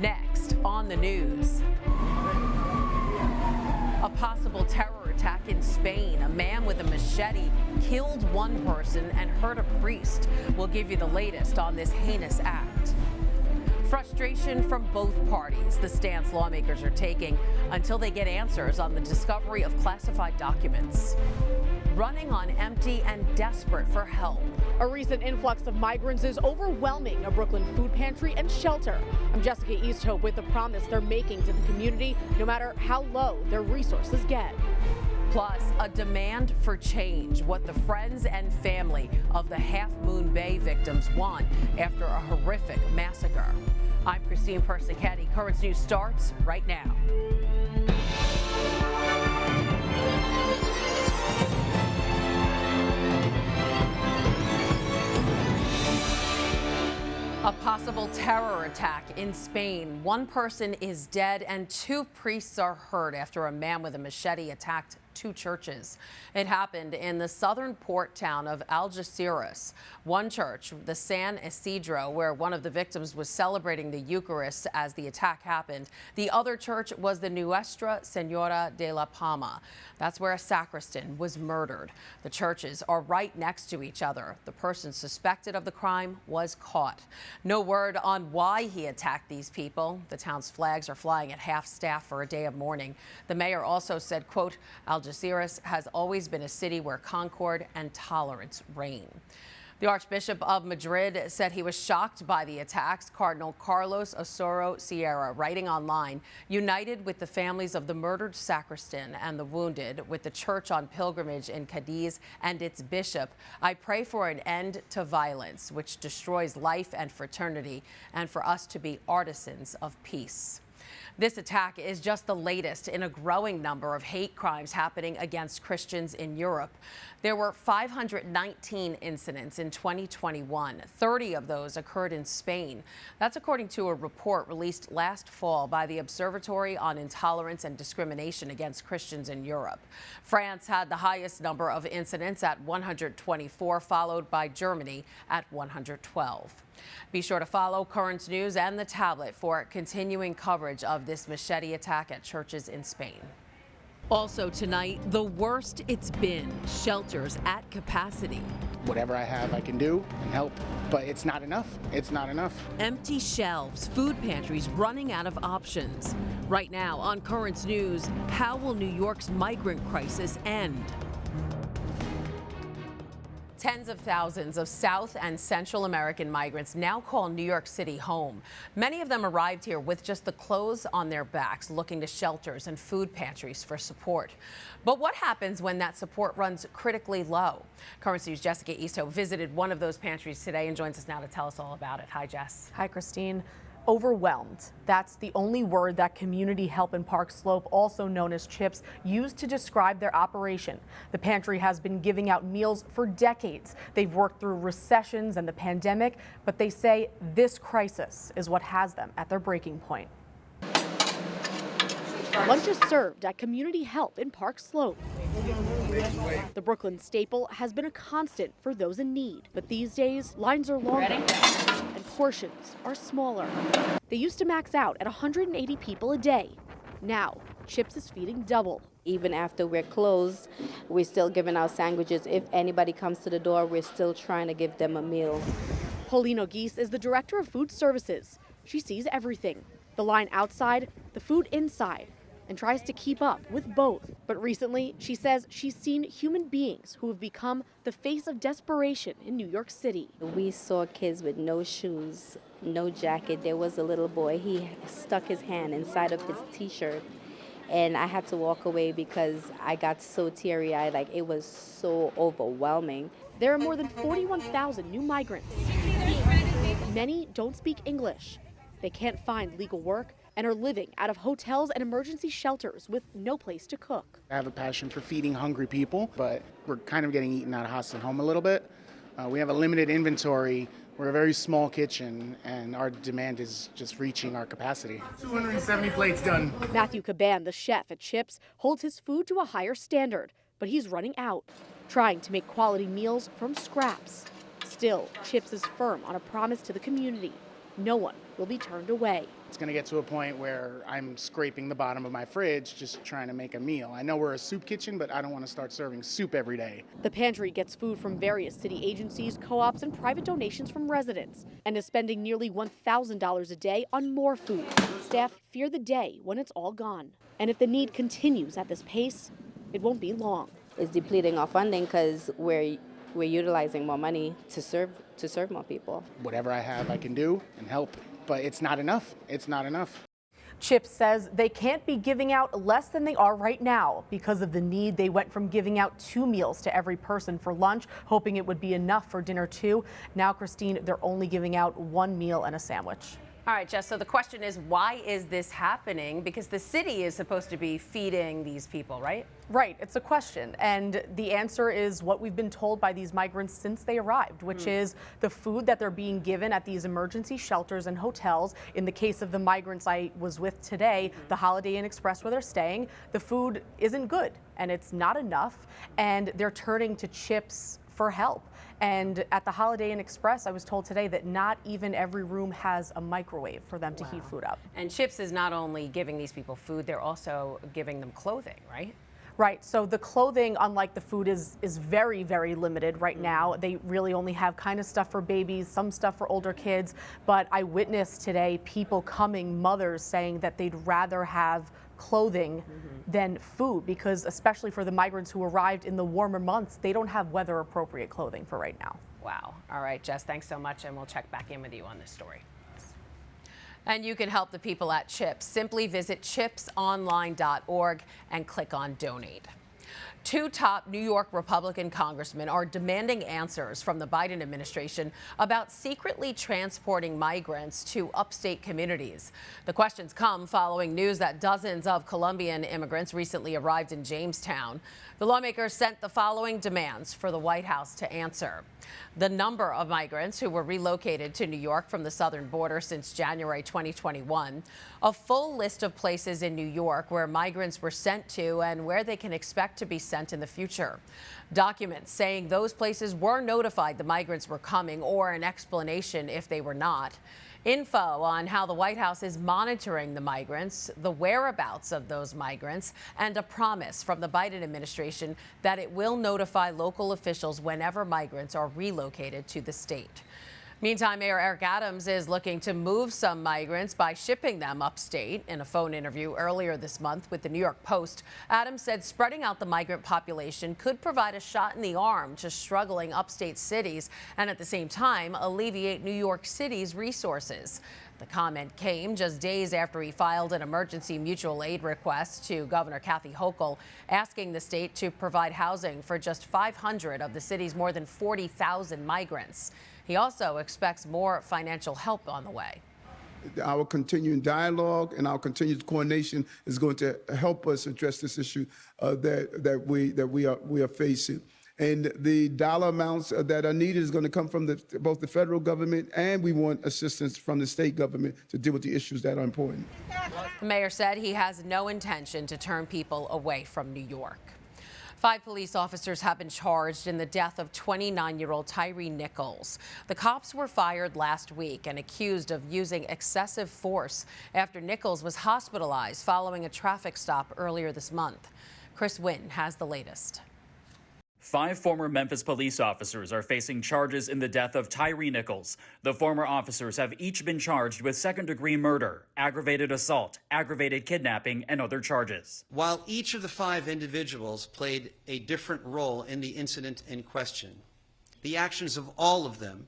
Next on the news. A possible terror attack in Spain. A man with a machete killed one person and hurt a priest. We'll give you the latest on this heinous act. Frustration from both parties, the stance lawmakers are taking until they get answers on the discovery of classified documents. Running on empty and desperate for help. A recent influx of migrants is overwhelming a Brooklyn food pantry and shelter. I'm Jessica Easthope with the promise they're making to the community, no matter how low their resources get. Plus, a demand for change, what the friends and family of the Half Moon Bay victims want after a horrific massacre. I'm Christine Persichetti. Currents News starts right now. A possible terror attack in Spain. One person is dead and two priests are hurt after a man with a machete attacked two churches. It happened in the southern port town of Algeciras. One church, the San Isidro, where one of the victims was celebrating the Eucharist as the attack happened. The other church was the Nuestra Senora de la Palma. That's where a sacristan was murdered. The churches are right next to each other. The person suspected of the crime was caught. No word on why he attacked these people. The town's flags are flying at half staff for a day of mourning. The mayor also said, quote, Algeciras has always been a city where concord and tolerance reign. The Archbishop of Madrid said he was shocked by the attacks. Cardinal Carlos Osoro Sierra, writing online, united with the families of the murdered sacristan and the wounded, with the church on pilgrimage in Cadiz and its bishop, I pray for an end to violence, which destroys life and fraternity, and for us to be artisans of peace. This attack is just the latest in a growing number of hate crimes happening against Christians in Europe. There were 519 incidents in 2021. 30 of those occurred in Spain. That's according to a report released last fall by the Observatory on Intolerance and Discrimination Against Christians in Europe. France had the highest number of incidents at 124, followed by Germany at 112. Be sure to follow Currents News and the tablet for continuing coverage of this machete attack at churches in Spain. Also tonight, the worst it's been. Shelters at capacity. Whatever I have, I can do and help, but it's not enough. It's not enough. Empty shelves, food pantries running out of options. Right now on Currents News, how will New York's migrant crisis end? Tens of thousands of South and Central American migrants now call New York City home. Many of them arrived here with just the clothes on their backs, looking to shelters and food pantries for support. But what happens when that support runs critically low? Currents News' Jessica Easthope visited one of those pantries today and joins us now to tell us all about it. Hi, Jess. Hi, Christine. Overwhelmed. That's the only word that Community Help in Park Slope, also known as CHIPS, used to describe their operation. The pantry has been giving out meals for decades. They've worked through recessions and the pandemic, but they say this crisis is what has them at their breaking point. Lunch is served at Community Help in Park Slope. The Brooklyn staple has been a constant for those in need, but these days lines are longer and portions are smaller. They used to max out at 180 people a day. Now, CHIPS is feeding double. Even after we're closed, we're still giving out sandwiches. If anybody comes to the door, we're still trying to give them a meal. Paulino Geese is the director of food services. She sees everything, the line outside, the food inside, and tries to keep up with both. But recently, she says she's seen human beings who have become the face of desperation in New York City. We saw kids with no shoes, no jacket. There was a little boy, he stuck his hand inside of his t-shirt, and I had to walk away because I got so teary-eyed, like it was so overwhelming. There are more than 41,000 new migrants. Many don't speak English. They can't find legal work and are living out of hotels and emergency shelters with no place to cook. I have a passion for feeding hungry people, but we're kind of getting eaten out of house and home a little bit. We have a limited inventory. We're a very small kitchen, and our demand is just reaching our capacity. 270 plates done. Matthew Caban, the chef at CHIPS, holds his food to a higher standard, but he's running out, trying to make quality meals from scraps. Still, CHIPS is firm on a promise to the community. No one will be turned away. It's going to get to a point where I'm scraping the bottom of my fridge just trying to make a meal. I know we're a soup kitchen, but I don't want to start serving soup every day. The pantry gets food from various city agencies, co-ops, and private donations from residents, and is spending nearly $1,000 a day on more food. Staff fear the day when it's all gone. And if the need continues at this pace, it won't be long. It's depleting our funding because we're utilizing more money to serve more people. Whatever I have, I can do and help. But it's not enough. It's not enough. CHIPS says they can't be giving out less than they are right now. Because of the need, they went from giving out 2 meals to every person for lunch, hoping it would be enough for dinner too. Now, Christine, they're only giving out 1 meal and a sandwich. All right, Jess, so the question is, why is this happening? Because the city is supposed to be feeding these people, right? Right, it's a question. And the answer is what we've been told by these migrants since they arrived, which is the food that they're being given at these emergency shelters and hotels. In the case of the migrants I was with today, the Holiday Inn Express where they're staying, the food isn't good and it's not enough. And they're turning to CHIPS for help. And at the Holiday Inn Express, I was told today that not even every room has a microwave for them to heat food up. And CHIPS is not only giving these people food, they're also giving them clothing, right? Right. So the clothing, unlike the food, is very, very limited right now. They really only have kind of stuff for babies, some stuff for older kids. But I witnessed today people coming, mothers saying that they'd rather have clothing than food, because especially for the migrants who arrived in the warmer months, they don't have weather appropriate clothing for right now. Wow. All right, Jess, thanks so much, and we'll check back in with you on this story. And you can help the people at CHIPS. Simply visit chipsonline.org and click on donate. 2 top New York Republican congressmen are demanding answers from the Biden administration about secretly transporting migrants to upstate communities. The questions come following news that dozens of Colombian immigrants recently arrived in Jamestown. The lawmakers sent the following demands for the White House to answer: the number of migrants who were relocated to New York from the southern border since January 2021, a full list of places in New York where migrants were sent to and where they can expect to be sent in the future, documents saying those places were notified the migrants were coming, or an explanation if they were not, info on how the White House is monitoring the migrants, the whereabouts of those migrants, and a promise from the Biden administration that it will notify local officials whenever migrants are relocated to the state. Meantime, Mayor Eric Adams is looking to move some migrants by shipping them upstate. In a phone interview earlier this month with the New York Post, Adams said spreading out the migrant population could provide a shot in the arm to struggling upstate cities and at the same time alleviate New York City's resources. The comment came just days after he filed an emergency mutual aid request to Governor Kathy Hochul, asking the state to provide housing for just 500 of the city's more than 40,000 migrants. He also expects more financial help on the way. Our continuing dialogue and our continued coordination is going to help us address this issue that we are facing. And the dollar amounts that are needed is going to come from both the federal government, and we want assistance from the state government to deal with the issues that are important. The mayor said he has no intention to turn people away from New York. 5 police officers have been charged in the death of 29-year-old Tyree Nichols. The cops were fired last week and accused of using excessive force after Nichols was hospitalized following a traffic stop earlier this month. Chris Wynn has the latest. 5 former Memphis police officers are facing charges in the death of Tyree Nichols. The former officers have each been charged with second-degree murder, aggravated assault, aggravated kidnapping, and other charges. While each of the 5 individuals played a different role in the incident in question, the actions of all of them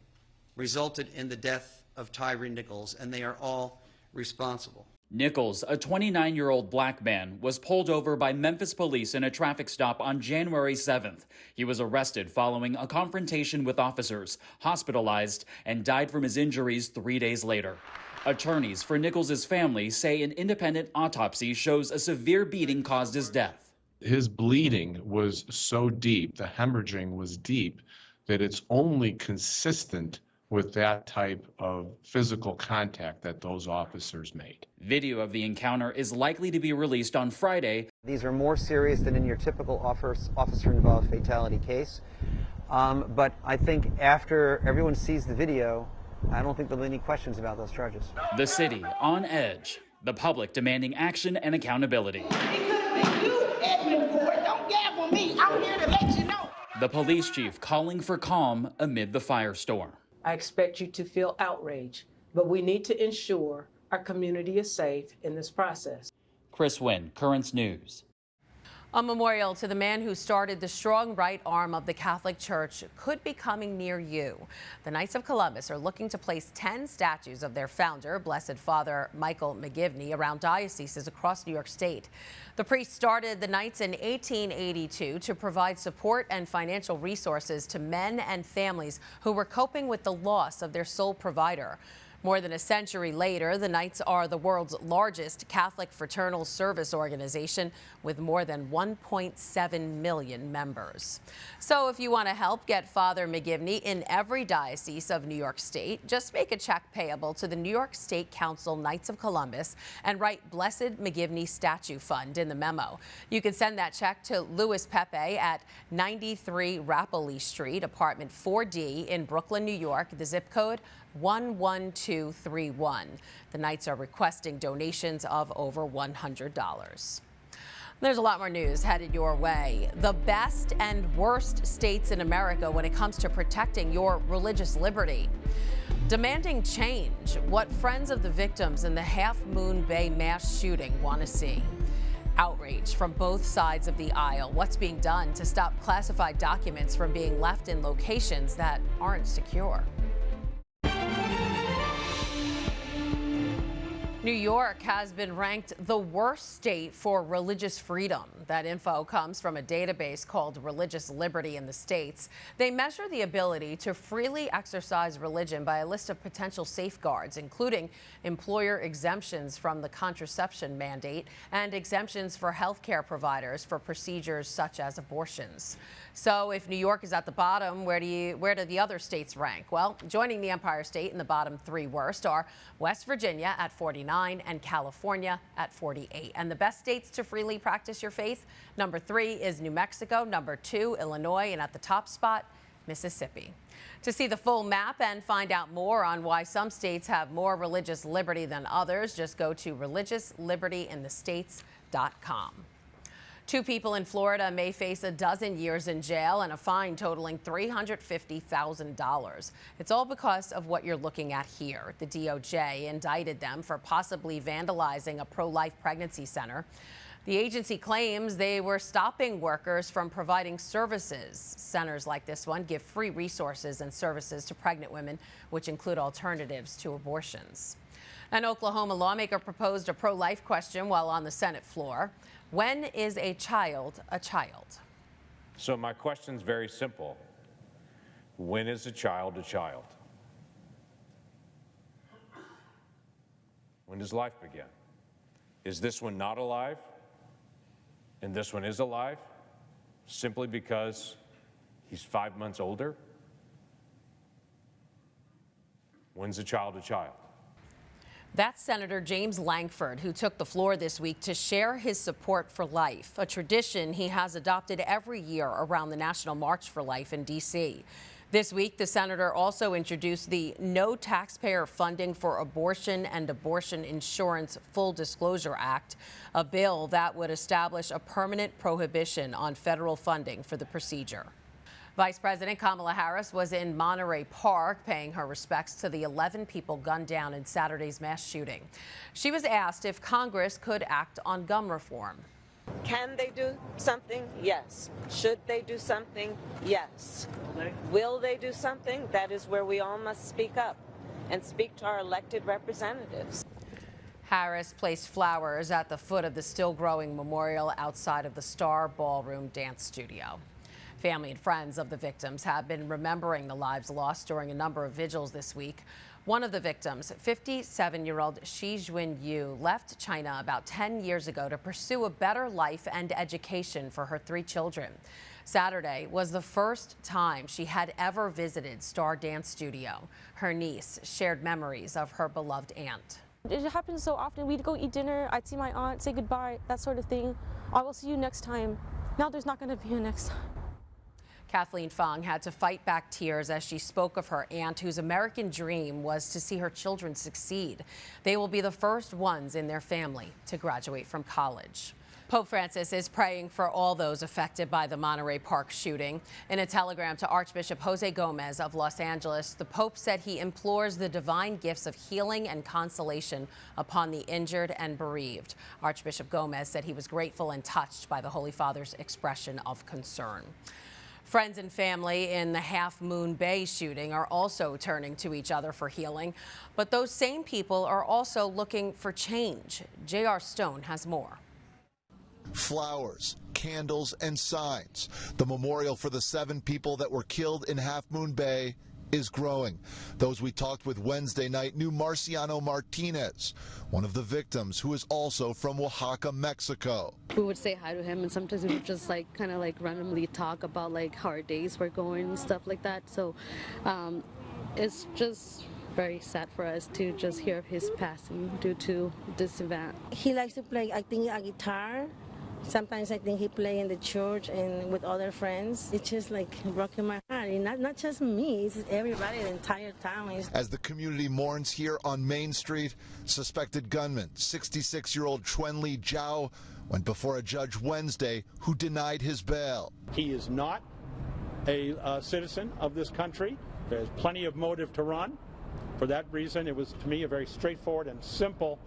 resulted in the death of Tyree Nichols, and they are all responsible. Nichols, a 29-year-old black man, was pulled over by Memphis police in a traffic stop on January 7th. He was arrested following a confrontation with officers, hospitalized, and died from his injuries 3 days later. Attorneys for Nichols' family say an independent autopsy shows a severe beating caused his death. His bleeding was so deep, the hemorrhaging was deep, that it's only consistent with that type of physical contact that those officers made. Video of the encounter is likely to be released on Friday. These are more serious than in your typical officer-involved fatality case. But I think after everyone sees the video, I don't think there'll be any questions about those charges. The city on edge, the public demanding action and accountability. Don't gavel me. I'm here to let you know. The police chief calling for calm amid the firestorm. I expect you to feel outraged, but we need to ensure our community is safe in this process. Chris Wynn, Currents News. A memorial to the man who started the strong right arm of the Catholic Church could be coming near you. The Knights of Columbus are looking to place 10 statues of their founder, Blessed Father Michael McGivney, around dioceses across New York State. The priest started the Knights in 1882 to provide support and financial resources to men and families who were coping with the loss of their sole provider. More than a century later, the Knights are the world's largest Catholic fraternal service organization with more than 1.7 million members. So if you want to help get Father McGivney in every diocese of New York State, just make a check payable to the New York State Council Knights of Columbus and write Blessed McGivney Statue Fund in the memo. You can send that check to Louis Pepe at 93 Rapoli Street, apartment 4D in Brooklyn, New York, the zip code 11231. The Knights are requesting donations of over $100. There's a lot more news headed your way. The best and worst states in America when it comes to protecting your religious liberty. Demanding change, what friends of the victims in the Half Moon Bay mass shooting want to see. Outrage from both sides of the aisle. What's being done to stop classified documents from being left in locations that aren't secure? New York has been ranked the worst state for religious freedom. That info comes from a database called Religious Liberty in the States. They measure the ability to freely exercise religion by a list of potential safeguards, including employer exemptions from the contraception mandate and exemptions for health care providers for procedures such as abortions. So if New York is at the bottom, where do the other states rank? Well, joining the Empire State in the bottom 3 worst are West Virginia at 49 and California at 48. And the best states to freely practice your faith, number 3 is New Mexico, number 2 Illinois, and at the top spot, Mississippi. To see the full map and find out more on why some states have more religious liberty than others, just go to religiouslibertyinthestates.com. 2 people in Florida may face a dozen years in jail and a fine totaling $350,000. It's all because of what you're looking at here. The DOJ indicted them for possibly vandalizing a pro-life pregnancy center. The agency claims they were stopping workers from providing services. Centers like this one give free resources and services to pregnant women, which include alternatives to abortions. An Oklahoma lawmaker proposed a pro-life question while on the Senate floor. When is a child a child? So my question's very simple. When is a child a child? When does life begin? Is this one not alive and this one is alive simply because he's 5 months older? When's a child a child? That's Senator James Lankford, who took the floor this week to share his support for life, a tradition he has adopted every year around the National March for Life in D.C. This week, the senator also introduced the No Taxpayer Funding for Abortion and Abortion Insurance Full Disclosure Act, a bill that would establish a permanent prohibition on federal funding for the procedure. Vice President Kamala Harris was in Monterey Park paying her respects to the 11 people gunned down in Saturday's mass shooting. She was asked if Congress could act on gun reform. Can they do something? Yes. Should they do something? Yes. Will they do something? That is where we all must speak up and speak to our elected representatives. Harris placed flowers at the foot of the still-growing memorial outside of the Star Ballroom Dance Studio. Family and friends of the victims have been remembering the lives lost during a number of vigils this week. One of the victims, 57-year-old Shi Jun-yu, left China about 10 years ago to pursue a better life and education for her 3 children. Saturday was the first time she had ever visited Star Dance Studio. Her niece shared memories of her beloved aunt. It happens so often. We'd go eat dinner, I'd see my aunt, say goodbye, that sort of thing. I will see you next time. Now there's not going to be a next time. Kathleen Fong had to fight back tears as she spoke of her aunt, whose American dream was to see her children succeed. They will be the first ones in their family to graduate from college. Pope Francis is praying for all those affected by the Monterey Park shooting. In a telegram to Archbishop Jose Gomez of Los Angeles, the Pope said he implores the divine gifts of healing and consolation upon the injured and bereaved. Archbishop Gomez said he was grateful and touched by the Holy Father's expression of concern. Friends and family in the Half Moon Bay shooting are also turning to each other for healing. But those same people are also looking for change. J.R. Stone has more. Flowers, candles, and signs. The memorial for the 7 people that were killed in Half Moon Bay is growing. Those we talked with Wednesday night knew Marciano Martinez, one of the victims, who is also from Oaxaca, Mexico. We would say hi to him, and sometimes we would just kind of randomly talk about how our days were going and stuff like that. So it's just very sad for us to just hear of his passing due to this event. He likes to play, I think, a guitar. Sometimes I think he play in the church and with other friends. It's just broken my heart. And not just me, it's everybody, the entire town. As the community mourns here on Main Street, suspected gunman, 66-year-old Chuenli Zhao, went before a judge Wednesday who denied his bail. He is not a citizen of this country. There's plenty of motive to run. For that reason, it was, to me, a very straightforward and simple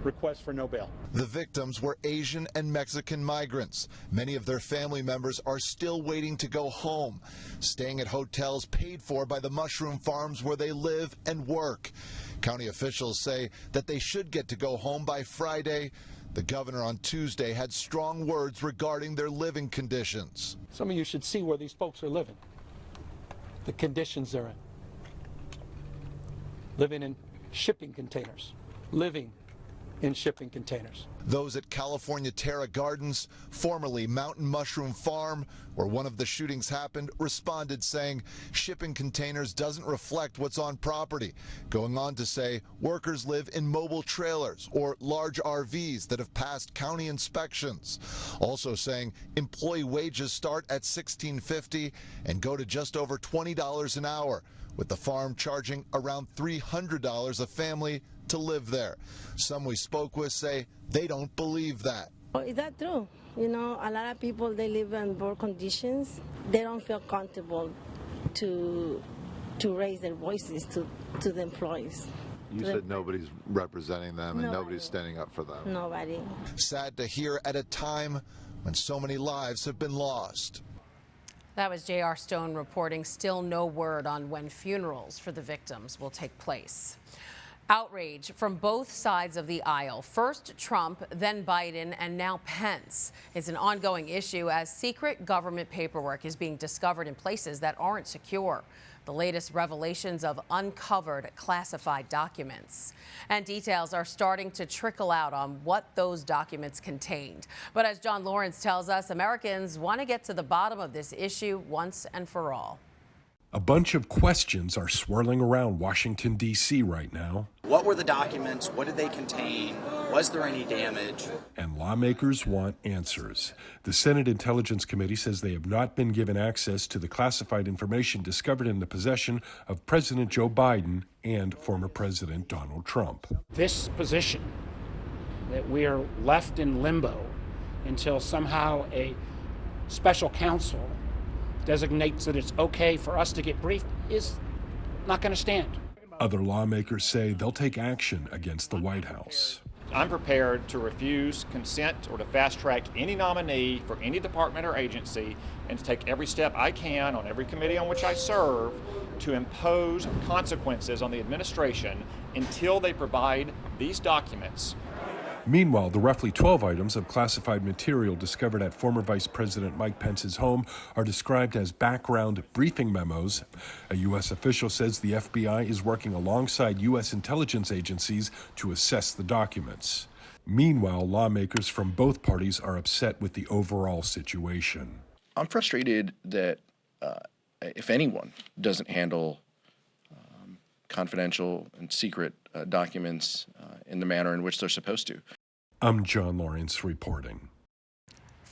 request for no bail. The victims were Asian and Mexican migrants. Many of their family members are still waiting to go home, staying at hotels paid for by the mushroom farms where they live and work. County officials say that they should get to go home by Friday. The governor on Tuesday had strong words regarding their living conditions. Some of you should see where these folks are living, the conditions they're in. Living in shipping containers, living in shipping containers. Those at California Terra Gardens, formerly Mountain Mushroom Farm, where one of the shootings happened, responded saying shipping containers doesn't reflect what's on property, going on to say workers live in mobile trailers or large RVs that have passed county inspections. Also saying employee wages start at $16.50 and go to just over $20 an hour, with the farm charging around $300 a family to live there. Some we spoke with say they don't believe that. Oh, is that true? You know, a lot of people, they live in poor conditions. They don't feel comfortable to raise their voices to the employees. You said nobody's representing them and nobody's standing up for them. Nobody. Sad to hear at a time when so many lives have been lost. That was J.R. Stone reporting. Still no word on when funerals for the victims will take place. Outrage from both sides of the aisle. First Trump, then Biden, and now Pence. It's an ongoing issue as secret government paperwork is being discovered in places that aren't secure. The latest revelations of uncovered classified documents. And details are starting to trickle out on what those documents contained. But as John Lawrence tells us, Americans want to get to the bottom of this issue once and for all. A bunch of questions are swirling around Washington, D.C. right now. What were the documents? What did they contain? Was there any damage? And lawmakers want answers. The Senate Intelligence Committee says they have not been given access to the classified information discovered in the possession of President Joe Biden and former President Donald Trump. This position that we are left in limbo until somehow a special counsel designates that it's okay for us to get briefed is not going to stand. Other lawmakers say they'll take action against the White House. I'm prepared to refuse consent or to fast track any nominee for any department or agency and to take every step I can on every committee on which I serve to impose consequences on the administration until they provide these documents. Meanwhile, the roughly 12 items of classified material discovered at former Vice President Mike Pence's home are described as background briefing memos. A U.S. official says the FBI is working alongside U.S. intelligence agencies to assess the documents. Meanwhile, lawmakers from both parties are upset with the overall situation. I'm frustrated that if anyone doesn't handle confidential and secret documents in the manner in which they're supposed to. I'm John Lawrence reporting.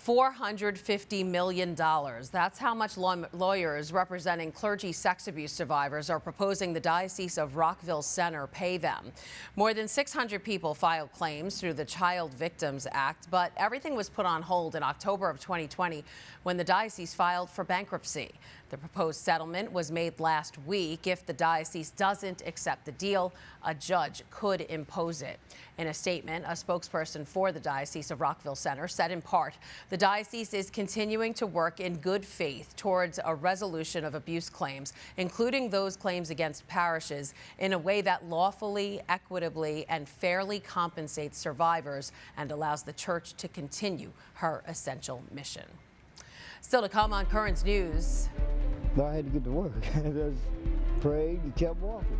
$450 million. That's how much lawyers representing clergy sex abuse survivors are proposing the Diocese of Rockville Center pay them. More than 600 people filed claims through the Child Victims Act, but everything was put on hold in October of 2020 when the diocese filed for bankruptcy. The proposed settlement was made last week. If the diocese doesn't accept the deal, a judge could impose it. In a statement, a spokesperson for the Diocese of Rockville Center said in part, the diocese is continuing to work in good faith towards a resolution of abuse claims, including those claims against parishes, in a way that lawfully, equitably, and fairly compensates survivors and allows the church to continue her essential mission. Still to come on Currents News. I had to get to work. I just prayed and kept walking.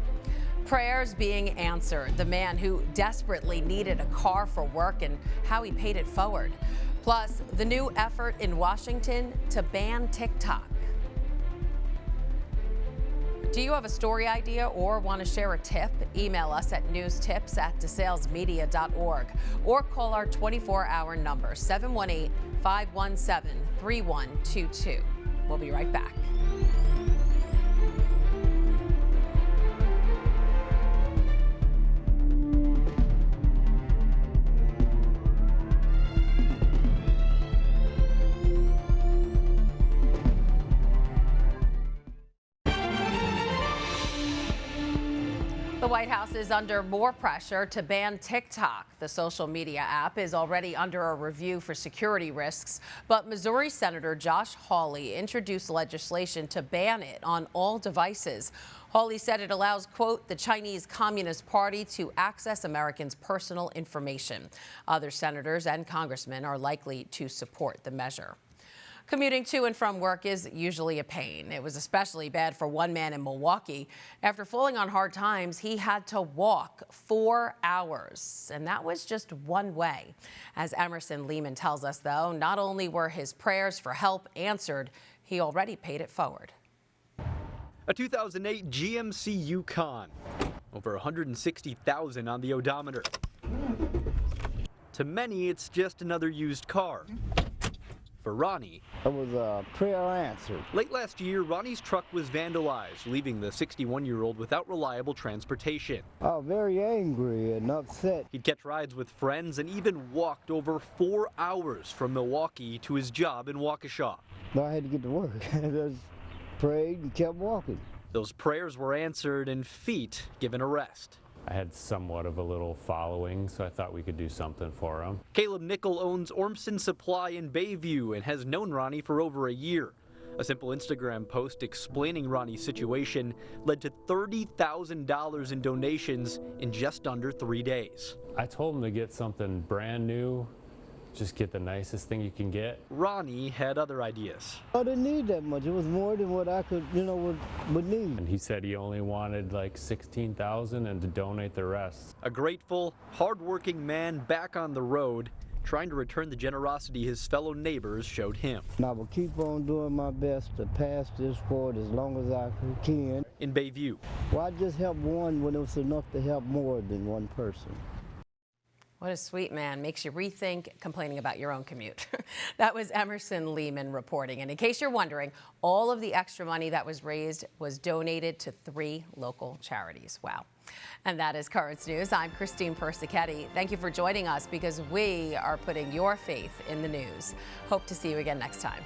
Prayers being answered. The man who desperately needed a car for work and how he paid it forward. Plus, the new effort in Washington to ban TikTok. Do you have a story idea or want to share a tip? Email us at newstips@desalesmedia.org or call our 24-hour number, 718-517-3122. We'll be right back. The White House is under more pressure to ban TikTok. The social media app is already under a review for security risks, but Missouri Senator Josh Hawley introduced legislation to ban it on all devices. Hawley said it allows, quote, the Chinese Communist Party to access Americans' personal information. Other senators and congressmen are likely to support the measure. Commuting to and from work is usually a pain. It was especially bad for one man in Milwaukee. After falling on hard times, he had to walk 4 hours, and that was just one way. As Emerson Lehman tells us, though, not only were his prayers for help answered, he already paid it forward. A 2008 GMC Yukon, over $160,000 on the odometer. To many, it's just another used car. For Ronnie, it was a prayer answered. Late last year, Ronnie's truck was vandalized, leaving the 61-year-old without reliable transportation. Oh, very angry and upset. He'd catch rides with friends and even walked over 4 hours from Milwaukee to his job in Waukesha. I had to get to work. I just prayed and kept walking. Those prayers were answered and feet given a rest. I had somewhat of a little following, so I thought we could do something for him. Caleb Nickel owns Ormson Supply in Bayview and has known Ronnie for over a year. A simple Instagram post explaining Ronnie's situation led to $30,000 in donations in just under 3 days. I told him to get something brand new. Just get the nicest thing you can get. Ronnie had other ideas. I didn't need that much. It was more than what I could, would need. And he said he only wanted like $16,000 and to donate the rest. A grateful, hardworking man back on the road, trying to return the generosity his fellow neighbors showed him. And I will keep on doing my best to pass this forward as long as I can. In Bayview. Well, I just helped one when it was enough to help more than one person. What a sweet man. Makes you rethink complaining about your own commute. That was Emerson Lehman reporting. And in case you're wondering, all of the extra money that was raised was donated to 3 local charities. Wow. And that is Currents News. I'm Christine Persichetti. Thank you for joining us because we are putting your faith in the news. Hope to see you again next time.